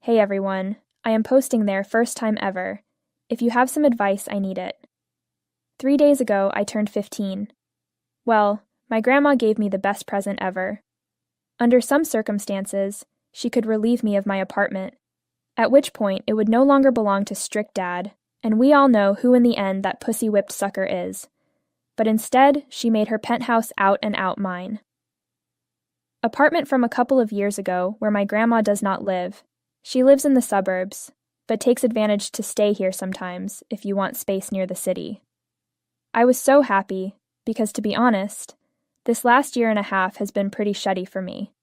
Hey everyone, I am posting there first time ever. If you have some advice, I need it. 3 days ago, I turned 15. Well, my grandma gave me the best present ever. Under some circumstances, she could relieve me of my apartment, at which point it would no longer belong to strict dad, and we all know who in the end that pussy-whipped sucker is. But instead, she made her penthouse out and out mine. Apartment from a couple of years ago where my grandma does not live. She lives in the suburbs, but takes advantage to stay here sometimes if you want space near the city. I was so happy, because to be honest, this last year and a half has been pretty shitty for me.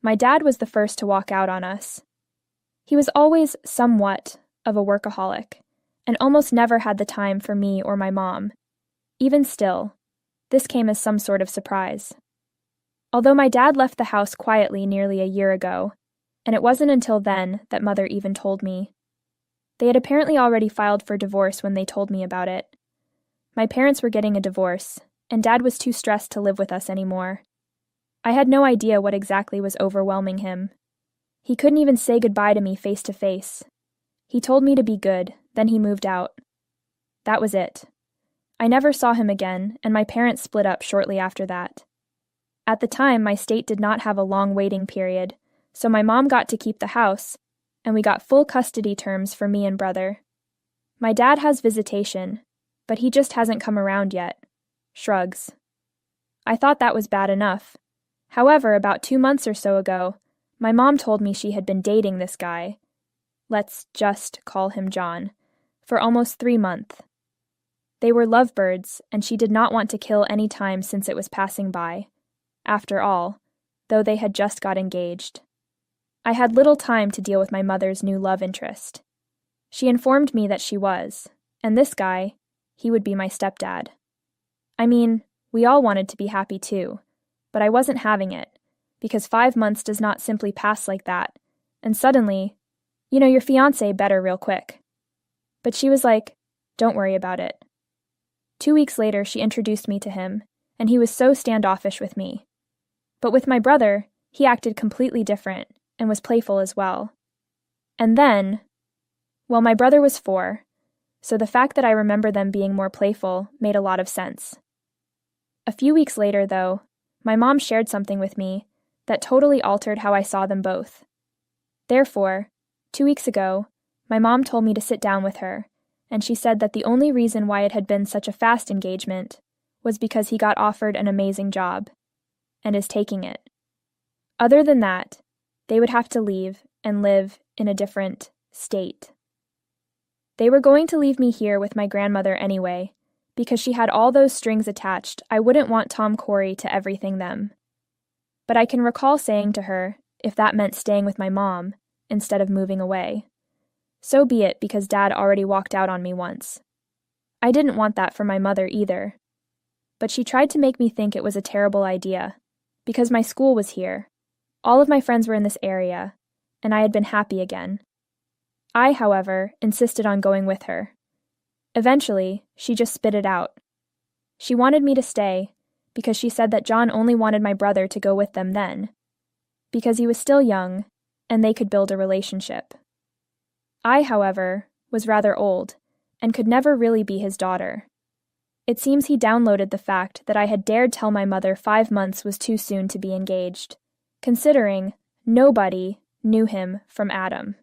My dad was the first to walk out on us. He was always somewhat of a workaholic, and almost never had the time for me or my mom. Even still, this came as some sort of surprise. Although my dad left the house quietly nearly a year ago, and it wasn't until then that Mother even told me. They had apparently already filed for divorce when they told me about it. My parents were getting a divorce, and Dad was too stressed to live with us anymore. I had no idea what exactly was overwhelming him. He couldn't even say goodbye to me face to face. He told me to be good, then he moved out. That was it. I never saw him again, and my parents split up shortly after that. At the time, my state did not have a long waiting period, so my mom got to keep the house, and we got full custody terms for me and brother. My dad has visitation, but he just hasn't come around yet. Shrugs. I thought that was bad enough. However, about 2 months or so ago, my mom told me she had been dating this guy. Let's just call him John. For almost 3 months. They were lovebirds, and she did not want to kill any time since it was passing by. After all, though they had just got engaged. I had little time to deal with my mother's new love interest. She informed me that she was, and this guy, he would be my stepdad. I mean, we all wanted to be happy too, but I wasn't having it, because 5 months does not simply pass like that, and suddenly, your fiancé better real quick. But she was like, don't worry about it. 2 weeks later, she introduced me to him, and he was so standoffish with me. But with my brother, he acted completely different, and was playful as well. And then, well, my brother was 4, so the fact that I remember them being more playful made a lot of sense. A few weeks later, though, my mom shared something with me that totally altered how I saw them both. Therefore, 2 weeks ago, my mom told me to sit down with her, and she said that the only reason why it had been such a fast engagement was because he got offered an amazing job, and is taking it. Other than that, they would have to leave and live in a different state. They were going to leave me here with my grandmother anyway, because she had all those strings attached. I wouldn't want Tom Corey to everything them. But I can recall saying to her, if that meant staying with my mom, instead of moving away. So be it, because Dad already walked out on me once. I didn't want that for my mother either. But she tried to make me think it was a terrible idea, because my school was here. All of my friends were in this area, and I had been happy again. I, however, insisted on going with her. Eventually, she just spit it out. She wanted me to stay, because she said that John only wanted my brother to go with them then, because he was still young, and they could build a relationship. I, however, was rather old, and could never really be his daughter. It seems he downloaded the fact that I had dared tell my mother 5 months was too soon to be engaged, considering nobody knew him from Adam.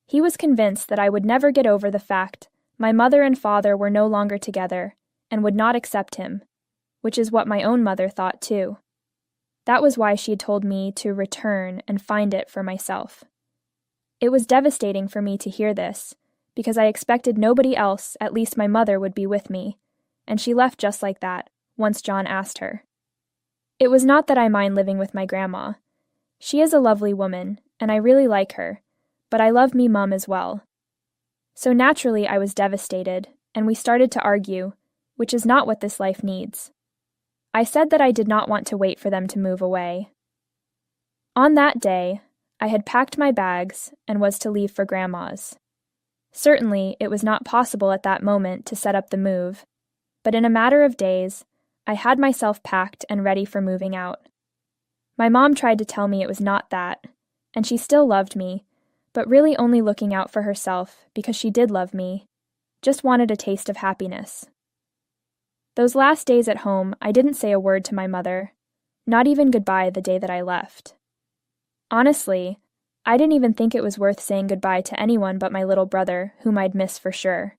He was convinced that I would never get over the fact my mother and father were no longer together, and would not accept him, which is what my own mother thought too. That was why she had told me to return and find it for myself. It was devastating for me to hear this, because I expected nobody else, at least my mother, would be with me, and she left just like that, once John asked her. It was not that I mind living with my grandma. She is a lovely woman, and I really like her, but I love me mum as well. So naturally I was devastated, and we started to argue, which is not what this life needs. I said that I did not want to wait for them to move away. On that day, I had packed my bags and was to leave for Grandma's. Certainly, it was not possible at that moment to set up the move, but in a matter of days, I had myself packed and ready for moving out. My mom tried to tell me it was not that, and she still loved me, but really only looking out for herself because she did love me, just wanted a taste of happiness. Those last days at home, I didn't say a word to my mother, not even goodbye the day that I left. Honestly, I didn't even think it was worth saying goodbye to anyone but my little brother, whom I'd miss for sure.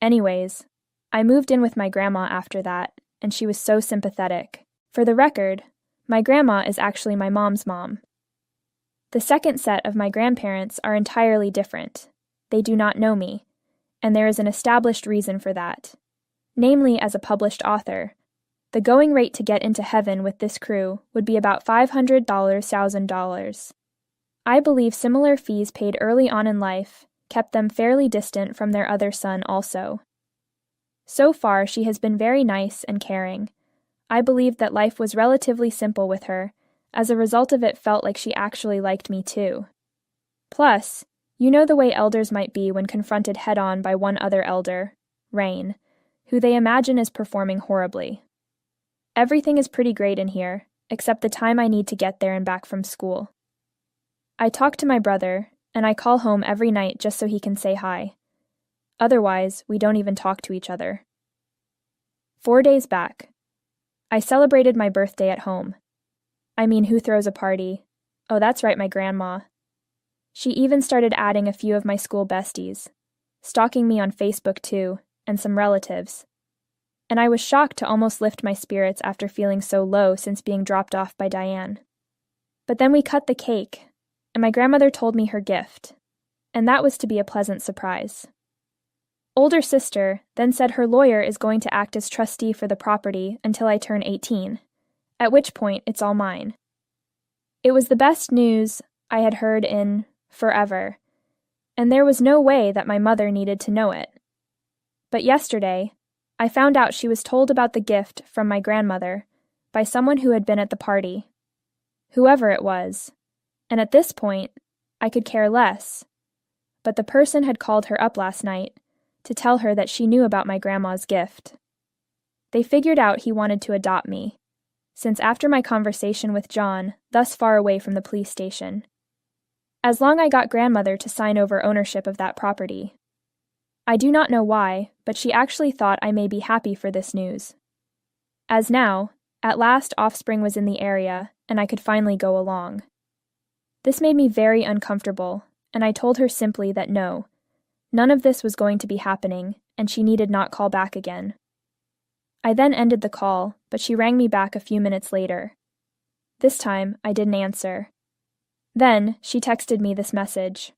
Anyways, I moved in with my grandma after that, and she was so sympathetic. For the record, my grandma is actually my mom's mom. The second set of my grandparents are entirely different. They do not know me, and there is an established reason for that. Namely, as a published author, the going rate to get into heaven with this crew would be about $500,000. I believe similar fees paid early on in life kept them fairly distant from their other son also. So far, she has been very nice and caring. I believe that life was relatively simple with her. As a result of it, felt like she actually liked me too. Plus, you know the way elders might be when confronted head-on by one other elder, Rain, who they imagine is performing horribly. Everything is pretty great in here, except the time I need to get there and back from school. I talk to my brother, and I call home every night just so he can say hi. Otherwise, we don't even talk to each other. 4 days back. I celebrated my birthday at home. I mean, who throws a party? Oh, that's right, my grandma. She even started adding a few of my school besties, stalking me on Facebook too, and some relatives. And I was shocked to almost lift my spirits after feeling so low since being dropped off by Diane. But then we cut the cake, and my grandmother told me her gift, and that was to be a pleasant surprise. Older sister then said her lawyer is going to act as trustee for the property until I turn 18, at which point it's all mine. It was the best news I had heard in forever, and there was no way that my mother needed to know it. But yesterday, I found out she was told about the gift from my grandmother by someone who had been at the party. Whoever it was, and at this point, I could care less. But the person had called her up last night to tell her that she knew about my grandma's gift. They figured out he wanted to adopt me, since after my conversation with John, thus far away from the police station. As long as I got grandmother to sign over ownership of that property. I do not know why, but she actually thought I may be happy for this news. As now, at last offspring was in the area, and I could finally go along. This made me very uncomfortable, and I told her simply that no, none of this was going to be happening, and she needed not call back again. I then ended the call, but she rang me back a few minutes later. This time, I didn't answer. Then, she texted me this message.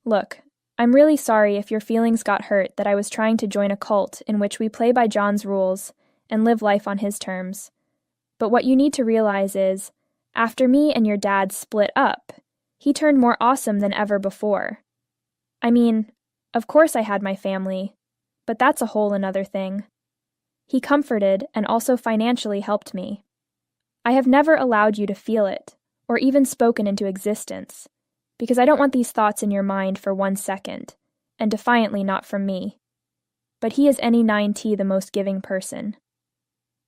Look, I'm really sorry if your feelings got hurt that I was trying to join a cult in which we play by John's rules and live life on his terms. But what you need to realize is, after me and your dad split up, he turned more awesome than ever before. I mean, of course I had my family, but that's a whole another thing. He comforted and also financially helped me. I have never allowed you to feel it, or even spoken into existence, because I don't want these thoughts in your mind for 1 second, and defiantly not from me. But he is any 9T the most giving person.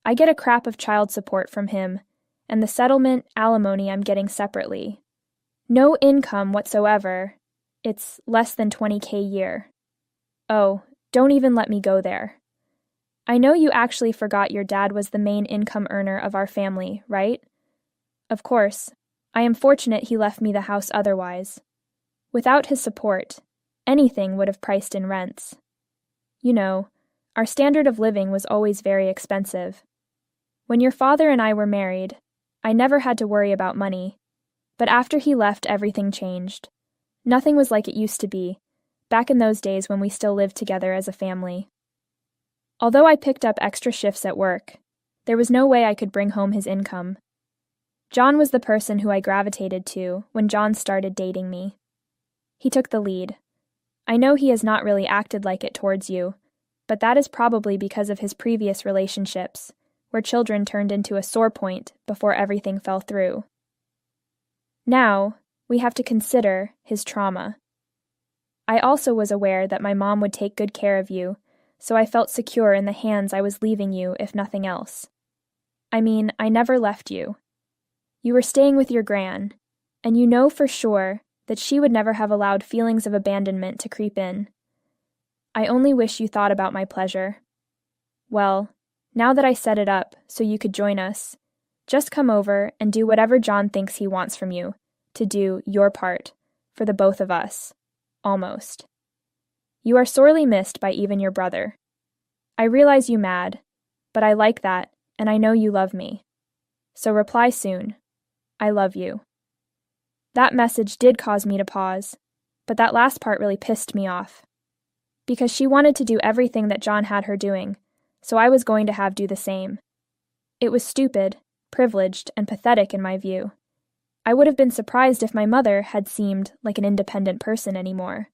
I get a crap of child support from him, and the settlement alimony I'm getting separately. No income whatsoever. It's less than $20K a year. Oh, don't even let me go there. I know you actually forgot your dad was the main income earner of our family, right? Of course, I am fortunate he left me the house otherwise. Without his support, anything would have priced in rents. You know, our standard of living was always very expensive. When your father and I were married, I never had to worry about money, but after he left, everything changed. Nothing was like it used to be, back in those days when we still lived together as a family. Although I picked up extra shifts at work, there was no way I could bring home his income. John was the person who I gravitated to when John started dating me. He took the lead. I know he has not really acted like it towards you, but that is probably because of his previous relationships, where children turned into a sore point before everything fell through. Now, we have to consider his trauma. I also was aware that my mom would take good care of you, so I felt secure in the hands I was leaving you, if nothing else. I mean, I never left you. You were staying with your gran, and you know for sure that she would never have allowed feelings of abandonment to creep in. I only wish you thought about my pleasure. Well, now that I set it up so you could join us, just come over and do whatever John thinks he wants from you to do your part for the both of us. Almost. You are sorely missed by even your brother. I realize you mad, but I like that, and I know you love me. So reply soon. I love you. That message did cause me to pause, but that last part really pissed me off. Because she wanted to do everything that John had her doing, so I was going to have do the same. It was stupid, privileged, and pathetic in my view. I would have been surprised if my mother had seemed like an independent person anymore.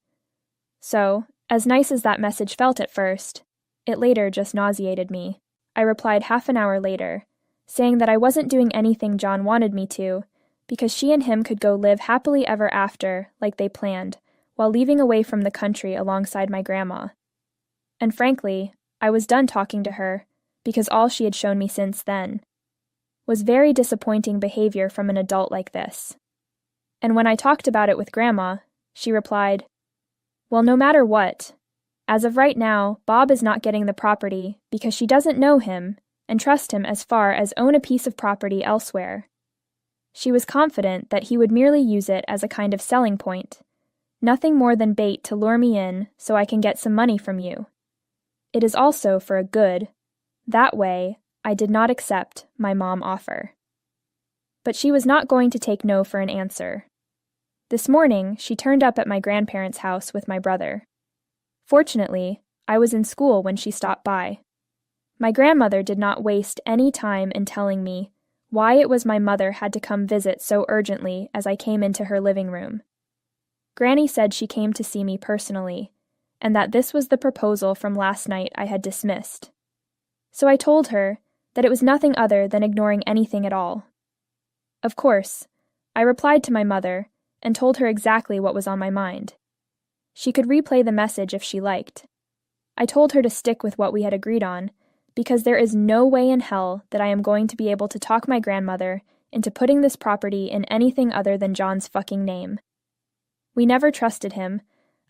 So, as nice as that message felt at first, it later just nauseated me. I replied half an hour later, saying that I wasn't doing anything John wanted me to, because she and him could go live happily ever after, like they planned, while leaving away from the country alongside my grandma. And frankly, I was done talking to her, because all she had shown me since then was very disappointing behavior from an adult like this. And when I talked about it with Grandma, she replied, "Well, no matter what, as of right now, Bob is not getting the property because she doesn't know him and trust him as far as own a piece of property elsewhere. She was confident that he would merely use it as a kind of selling point, nothing more than bait to lure me in so I can get some money from you. It is also for a good. That way, I did not accept my mom offer." But she was not going to take no for an answer. This morning, she turned up at my grandparents' house with my brother. Fortunately, I was in school when she stopped by. My grandmother did not waste any time in telling me why it was my mother had to come visit so urgently as I came into her living room. Granny said she came to see me personally, and that this was the proposal from last night I had dismissed. So I told her that it was nothing other than ignoring anything at all. Of course, I replied to my mother and told her exactly what was on my mind. She could replay the message if she liked. I told her to stick with what we had agreed on, because there is no way in hell that I am going to be able to talk my grandmother into putting this property in anything other than John's fucking name. We never trusted him.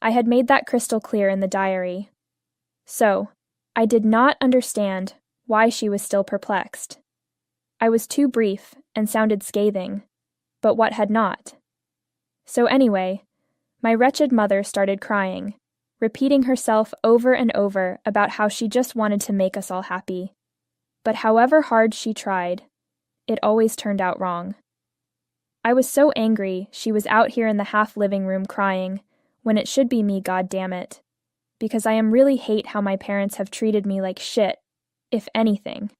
I had made that crystal clear in the diary. So, I did not understand why she was still perplexed. I was too brief and sounded scathing, but what had not? So anyway, my wretched mother started crying, repeating herself over and over about how she just wanted to make us all happy. But however hard she tried, it always turned out wrong. I was so angry she was out here in the half-living room crying, when it should be me, goddammit, because I really hate how my parents have treated me like shit, if anything.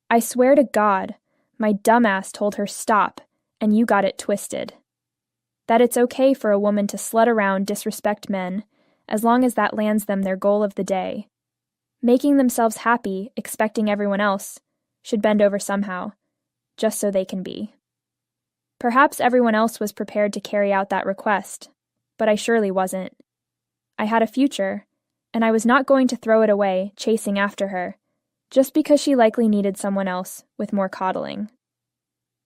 I swear to God, my dumbass told her stop, and you got it twisted. That it's okay for a woman to slut around, disrespect men, as long as that lands them their goal of the day. Making themselves happy, expecting everyone else, should bend over somehow, just so they can be. Perhaps everyone else was prepared to carry out that request, but I surely wasn't. I had a future, and I was not going to throw it away chasing after her, just because she likely needed someone else with more coddling.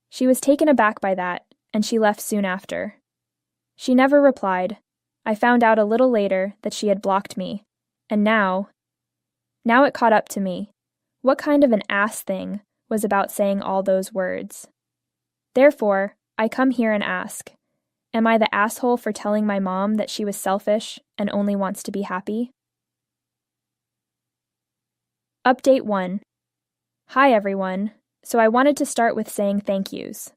She was taken aback by that, and she left soon after. She never replied. I found out a little later that she had blocked me, and now it caught up to me. What kind of an ass thing was about saying all those words? Therefore, I come here and ask, am I the asshole for telling my mom that she was selfish and only wants to be happy? Update 1. Hi everyone, so I wanted to start with saying thank yous.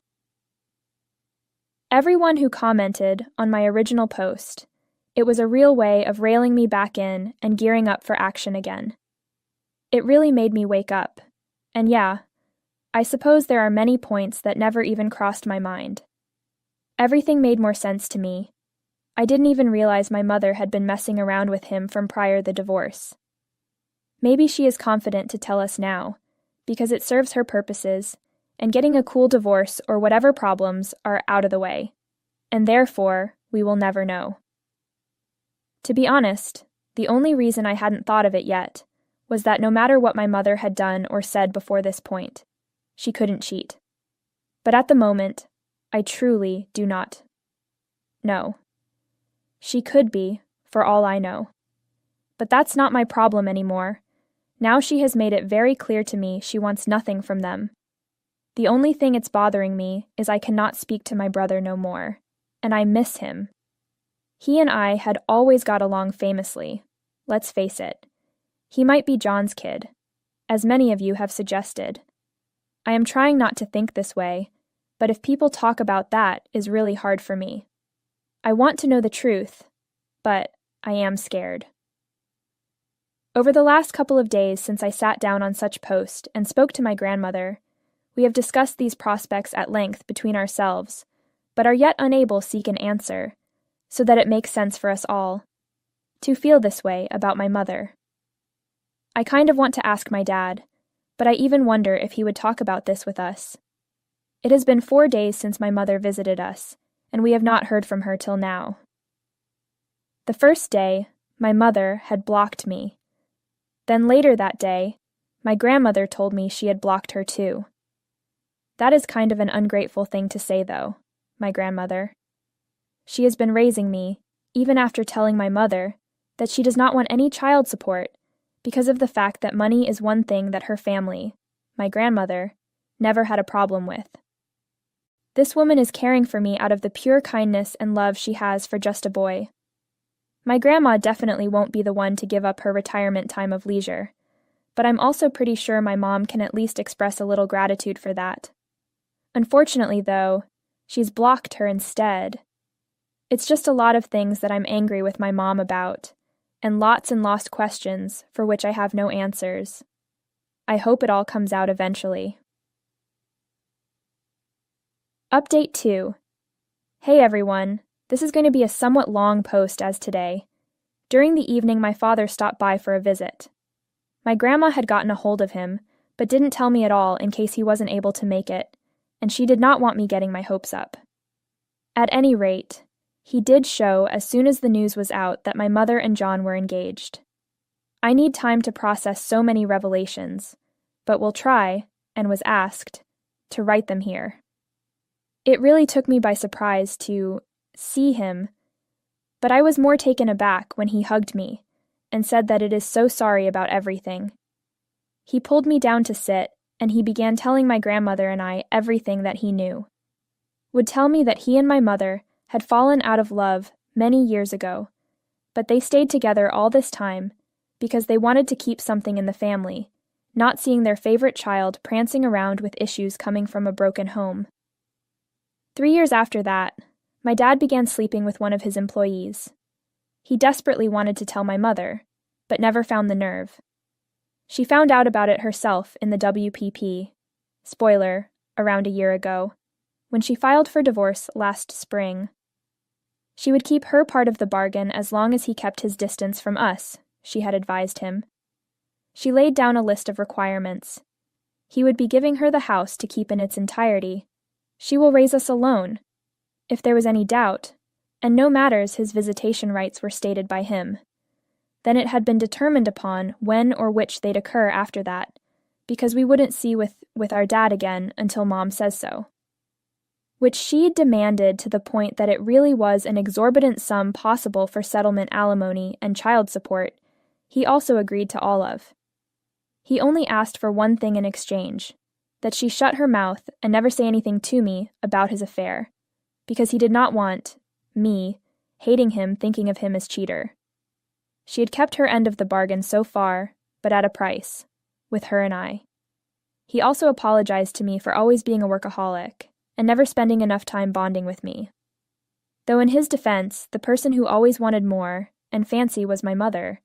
Everyone who commented on my original post, it was a real way of railing me back in and gearing up for action again. It really made me wake up, and yeah, I suppose there are many points that never even crossed my mind. Everything made more sense to me. I didn't even realize my mother had been messing around with him from prior the divorce. Maybe she is confident to tell us now, because it serves her purposes, and getting a cool divorce or whatever problems are out of the way, and therefore we will never know. To be honest, the only reason I hadn't thought of it yet was that no matter what my mother had done or said before this point, she couldn't cheat. But at the moment, I truly do not. No. She could be, for all I know. But that's not my problem anymore. Now she has made it very clear to me she wants nothing from them. The only thing it's bothering me is I cannot speak to my brother no more, and I miss him. He and I had always got along famously. Let's face it. He might be John's kid, as many of you have suggested. I am trying not to think this way, but if people talk about that is really hard for me. I want to know the truth, but I am scared. Over the last couple of days since I sat down on such post and spoke to my grandmother, we have discussed these prospects at length between ourselves, but are yet unable to seek an answer, so that it makes sense for us all to feel this way about my mother. I kind of want to ask my dad, but I even wonder if he would talk about this with us. It has been 4 days since my mother visited us, and we have not heard from her till now. The first day, my mother had blocked me. Then later that day, my grandmother told me she had blocked her too. That is kind of an ungrateful thing to say, though, my grandmother. She has been raising me, even after telling my mother that she does not want any child support because of the fact that money is one thing that her family, my grandmother, never had a problem with. This woman is caring for me out of the pure kindness and love she has for just a boy. My grandma definitely won't be the one to give up her retirement time of leisure, but I'm also pretty sure my mom can at least express a little gratitude for that. Unfortunately, though, she's blocked her instead. It's just a lot of things that I'm angry with my mom about, and lost questions for which I have no answers. I hope it all comes out eventually. Update 2. Hey everyone, this is going to be a somewhat long post as today. During the evening, my father stopped by for a visit. My grandma had gotten a hold of him, but didn't tell me at all in case he wasn't able to make it, and she did not want me getting my hopes up. At any rate, he did show as soon as the news was out that my mother and John were engaged. I need time to process so many revelations, but will try, and was asked, to write them here. It really took me by surprise to see him, but I was more taken aback when he hugged me and said that it is so sorry about everything. He pulled me down to sit, and he began telling my grandmother and I everything that he knew. Would tell me that he and my mother had fallen out of love many years ago, but they stayed together all this time because they wanted to keep something in the family, not seeing their favorite child prancing around with issues coming from a broken home. 3 years after that, my dad began sleeping with one of his employees. He desperately wanted to tell my mother, but never found the nerve. She found out about it herself in the WPP, spoiler, around a year ago, when she filed for divorce last spring. She would keep her part of the bargain as long as he kept his distance from us, she had advised him. She laid down a list of requirements. He would be giving her the house to keep in its entirety. She will raise us alone, if there was any doubt, and no matters his visitation rights were stated by him. Then it had been determined upon when or which they'd occur after that, because we wouldn't see with our dad again until Mom says so. Which she demanded to the point that it really was an exorbitant sum possible for settlement alimony and child support, he also agreed to all of. He only asked for one thing in exchange, that she shut her mouth and never say anything to me about his affair, because he did not want me hating him, thinking of him as cheater. She had kept her end of the bargain so far, but at a price, with her and I. He also apologized to me for always being a workaholic, and never spending enough time bonding with me. Though in his defense, the person who always wanted more and fancy was my mother,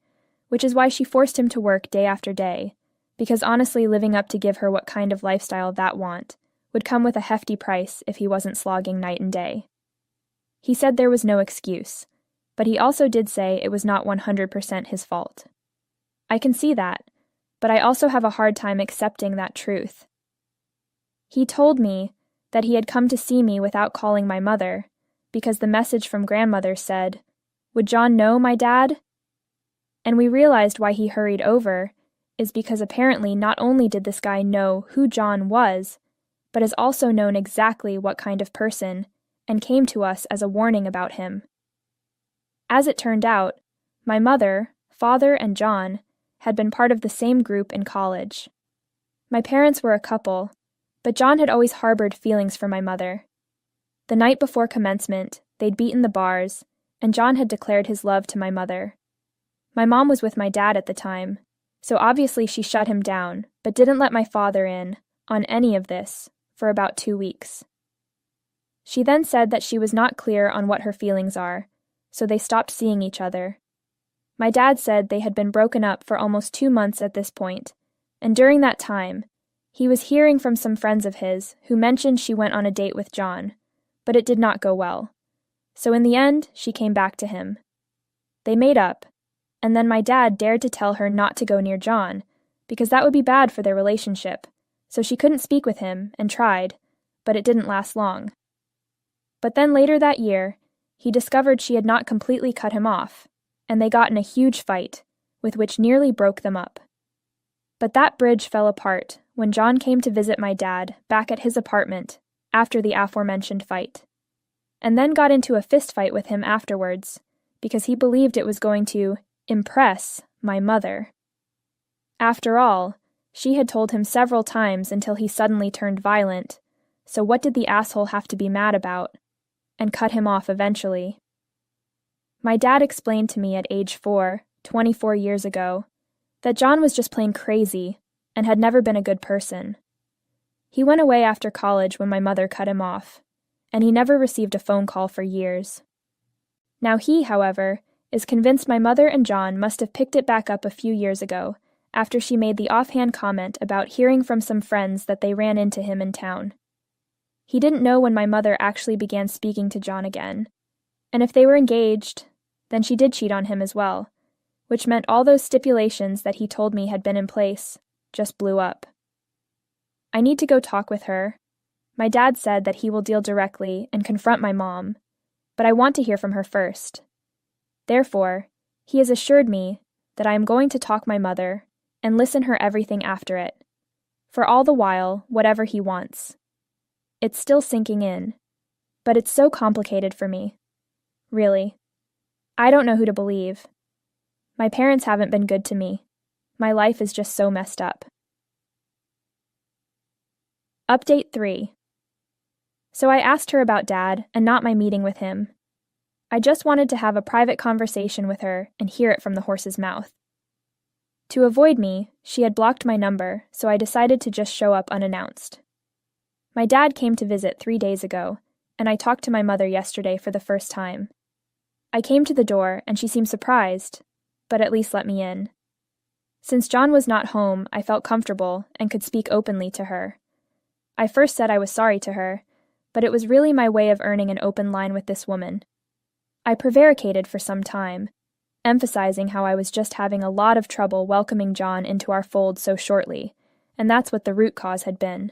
which is why she forced him to work day after day, because honestly living up to give her what kind of lifestyle that want would come with a hefty price if he wasn't slogging night and day. He said there was no excuse, but he also did say it was not 100% his fault. I can see that, but I also have a hard time accepting that truth. He told me that he had come to see me without calling my mother, because the message from grandmother said, "Would John know my dad?" And we realized why he hurried over is because apparently not only did this guy know who John was, but has also known exactly what kind of person and came to us as a warning about him. As it turned out, my mother, father, and John had been part of the same group in college. My parents were a couple, but John had always harbored feelings for my mother. The night before commencement, they'd beaten the bars, and John had declared his love to my mother. My mom was with my dad at the time, so obviously she shut him down, but didn't let my father in on any of this for about 2 weeks. She then said that she was not clear on what her feelings are, so they stopped seeing each other. My dad said they had been broken up for almost 2 months at this point, and during that time, he was hearing from some friends of his who mentioned she went on a date with John, but it did not go well. So in the end, she came back to him. They made up, and then my dad dared to tell her not to go near John, because that would be bad for their relationship, so she couldn't speak with him and tried, but it didn't last long. But then later that year, he discovered she had not completely cut him off, and they got in a huge fight, with which nearly broke them up. But that bridge fell apart when John came to visit my dad back at his apartment after the aforementioned fight, and then got into a fist fight with him afterwards, because he believed it was going to impress my mother. After all, she had told him several times until he suddenly turned violent, so what did the asshole have to be mad about? And cut him off eventually. My dad explained to me at age 4, 24 years ago, that John was just plain crazy and had never been a good person. He went away after college when my mother cut him off, and he never received a phone call for years. Now he, however, is convinced my mother and John must have picked it back up a few years ago after she made the offhand comment about hearing from some friends that they ran into him in town. He didn't know when my mother actually began speaking to John again, and if they were engaged, then she did cheat on him as well, which meant all those stipulations that he told me had been in place just blew up. I need to go talk with her. My dad said that he will deal directly and confront my mom, but I want to hear from her first. Therefore, he has assured me that I am going to talk my mother and listen her everything after it, for all the while, whatever he wants. It's still sinking in, but it's so complicated for me. Really. I don't know who to believe. My parents haven't been good to me. My life is just so messed up. Update 3. So I asked her about Dad and not my meeting with him. I just wanted to have a private conversation with her and hear it from the horse's mouth. To avoid me, she had blocked my number, so I decided to just show up unannounced. My dad came to visit 3 days ago, and I talked to my mother yesterday for the first time. I came to the door, and she seemed surprised, but at least let me in. Since John was not home, I felt comfortable and could speak openly to her. I first said I was sorry to her, but it was really my way of earning an open line with this woman. I prevaricated for some time, emphasizing how I was just having a lot of trouble welcoming John into our fold so shortly, and that's what the root cause had been.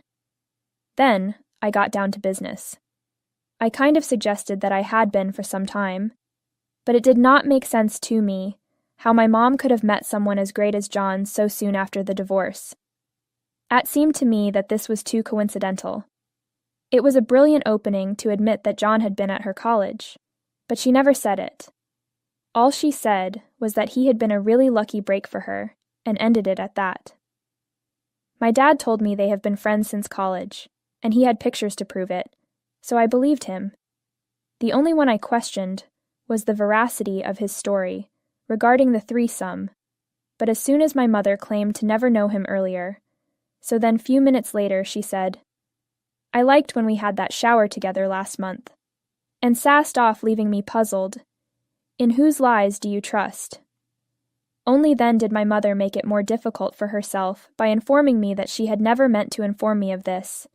Then, I got down to business. I kind of suggested that I had been for some time, but it did not make sense to me how my mom could have met someone as great as John so soon after the divorce. It seemed to me that this was too coincidental. It was a brilliant opening to admit that John had been at her college, but she never said it. All she said was that he had been a really lucky break for her, and ended it at that. My dad told me they have been friends since college, and he had pictures to prove it, so I believed him. The only one I questioned was the veracity of his story regarding the threesome, but as soon as my mother claimed to never know him earlier, so then few minutes later she said, "I liked when we had that shower together last month," and sassed off, leaving me puzzled. In whose lies do you trust? Only then did my mother make it more difficult for herself by informing me that she had never meant to inform me of this.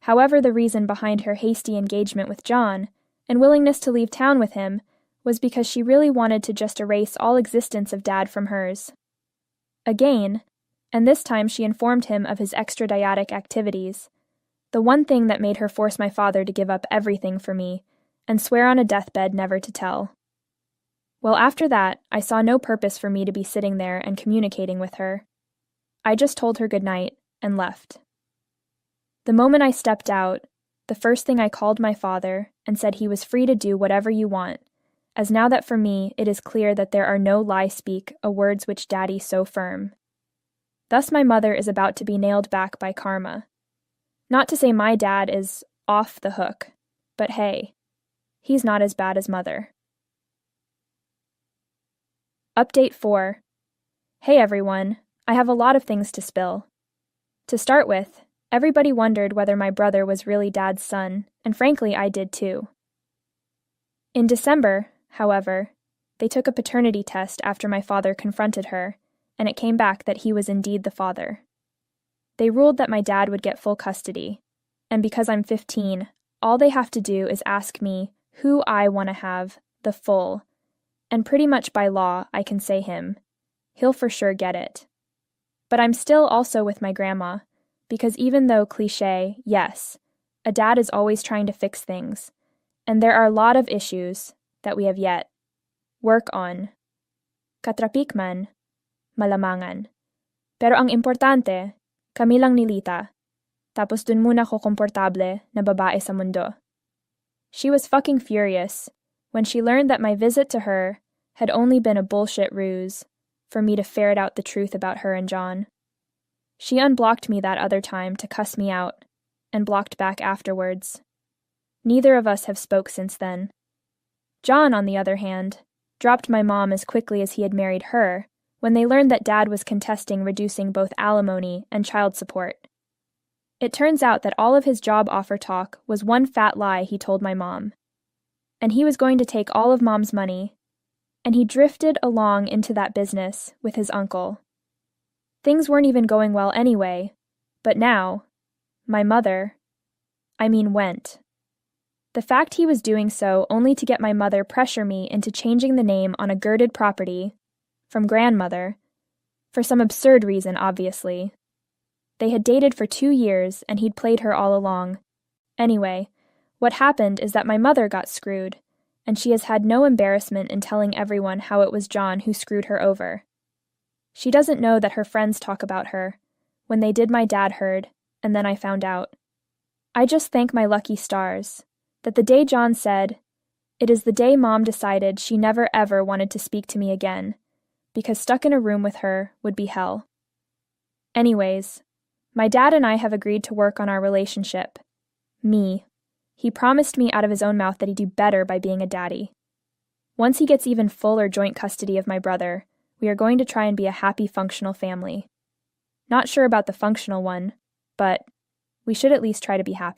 However, the reason behind her hasty engagement with John and willingness to leave town with him was because she really wanted to just erase all existence of Dad from hers. Again, and this time she informed him of his extradietic activities, the one thing that made her force my father to give up everything for me and swear on a deathbed never to tell. Well, after that, I saw no purpose for me to be sitting there and communicating with her. I just told her good night and left. The moment I stepped out, the first thing I called my father and said he was free to do whatever you want, as now that for me it is clear that there are no lie speak a words which daddy so firm. Thus my mother is about to be nailed back by karma. Not to say my dad is off the hook, but hey, he's not as bad as mother. Update 4. Hey everyone, I have a lot of things to spill. To start with, everybody wondered whether my brother was really dad's son, and frankly I did too. In December, however, they took a paternity test after my father confronted her, and it came back that he was indeed the father. They ruled that my dad would get full custody, and because I'm 15, all they have to do is ask me who I want to have the full, and pretty much by law I can say him. He'll for sure get it. But I'm still also with my grandma, because even though cliché, yes, a dad is always trying to fix things, and there are a lot of issues that we have yet work on. Katrapik man, malamangan. Pero ang importante, kami lang nilita. Tapos dun muna ko komportable na babae sa mundo. She was fucking furious when she learned that my visit to her had only been a bullshit ruse for me to ferret out the truth about her and John. She unblocked me that other time to cuss me out, and blocked back afterwards. Neither of us have spoke since then. John, on the other hand, dropped my mom as quickly as he had married her when they learned that Dad was contesting reducing both alimony and child support. It turns out that all of his job offer talk was one fat lie he told my mom. And he was going to take all of Mom's money, and he drifted along into that business with his uncle. Things weren't even going well anyway, but now, my mother, went. The fact he was doing so only to get my mother pressure me into changing the name on a girded property, from grandmother, for some absurd reason, obviously. They had dated for 2 years, and he'd played her all along. Anyway, what happened is that my mother got screwed, and she has had no embarrassment in telling everyone how it was John who screwed her over. She doesn't know that her friends talk about her. When they did, my dad heard, and then I found out. I just thank my lucky stars that the day John said, "It is the day Mom decided she never ever wanted to speak to me again, because stuck in a room with her would be hell." Anyways, my dad and I have agreed to work on our relationship. Me. He promised me out of his own mouth that he'd do better by being a daddy. Once he gets even full or joint custody of my brother, we are going to try and be a happy, functional family. Not sure about the functional one, but we should at least try to be happy.